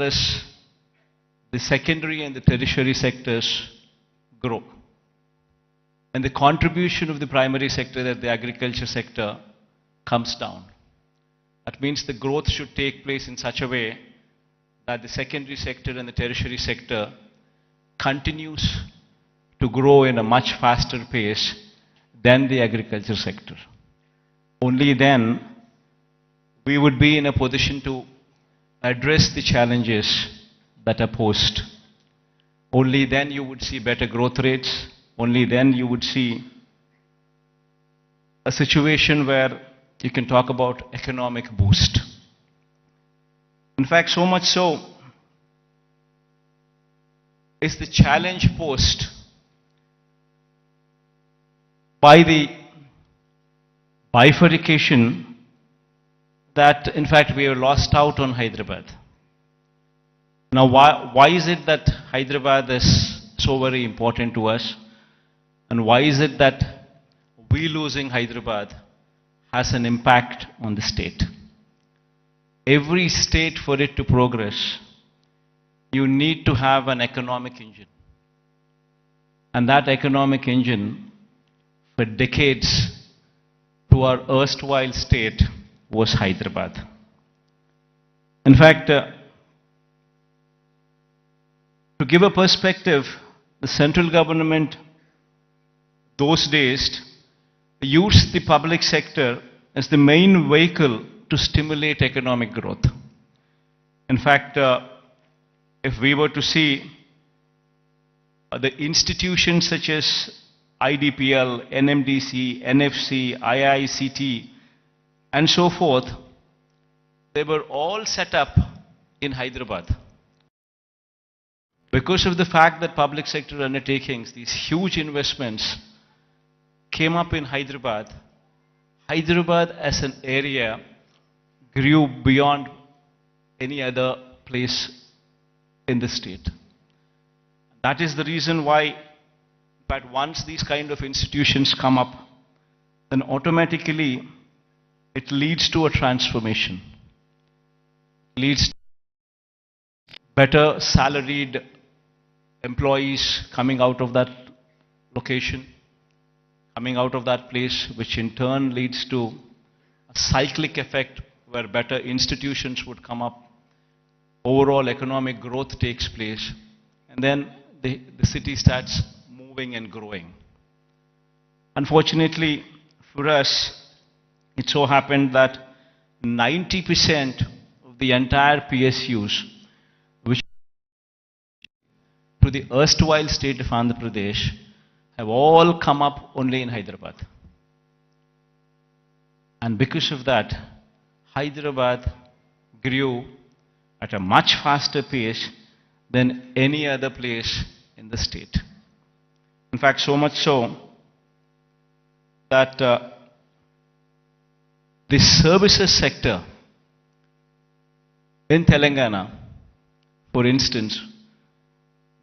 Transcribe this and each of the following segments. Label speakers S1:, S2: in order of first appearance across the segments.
S1: as the secondary and the tertiary sectors grow. And the contribution of the primary sector, that the agriculture sector, comes down. That means the growth should take place in such a way that the secondary sector and the tertiary sector continues to grow in a much faster pace than the agriculture sector. Only then we would be in a position to address the challenges that are posed. Only then you would see better growth rates. Only then you would see a situation where you can talk about economic boost. In fact, so much so is the challenge posed by the bifurcation that, in fact, we have lost out on Hyderabad. Now, why is it that Hyderabad is so very important to us? And why is it that we losing Hyderabad has an impact on the state? Every state, for it to progress, you need to have an economic engine. And that economic engine, for decades, to our erstwhile state, was Hyderabad. In fact, to give a perspective, the central government those days used the public sector as the main vehicle to stimulate economic growth. In fact, if we were to see the institutions such as IDPL, NMDC, NFC, IICT, and so forth, they were all set up in Hyderabad. Because of the fact that public sector undertakings, these huge investments, came up in Hyderabad, Hyderabad as an area grew beyond any other place in the state. That is the reason why, but once these kind of institutions come up, then automatically it leads to a transformation. It leads to better salaried employees coming out of that location, coming out of that place, which in turn leads to a cyclic effect where better institutions would come up, overall economic growth takes place, and then the city starts moving and growing. Unfortunately for us, it so happened that 90% of the entire PSUs, which to the erstwhile state of Andhra Pradesh, have all come up only in Hyderabad. And because of that, Hyderabad grew at a much faster pace than any other place in the state. In fact, so much so that the services sector in Telangana, for instance,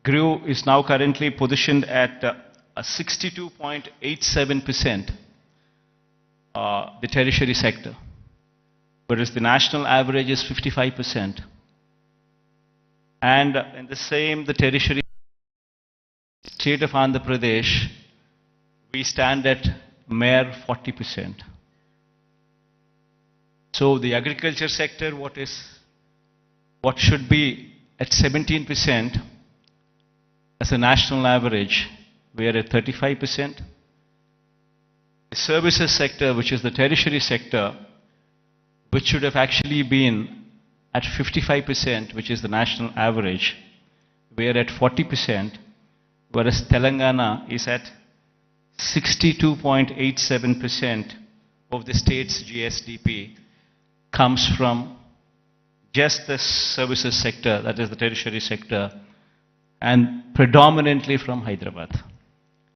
S1: is now currently positioned at a 62.87%, the tertiary sector, whereas the national average is 55%. And in the same, the tertiary state of Andhra Pradesh, we stand at mere 40%. So the agriculture sector, what should be at 17% as a national average, we are at 35%. The services sector, which is the tertiary sector, which should have actually been at 55%, which is the national average, we are at 40%, whereas Telangana is at 62.87% of the state's GSDP comes from just the services sector, that is the tertiary sector, and predominantly from Hyderabad.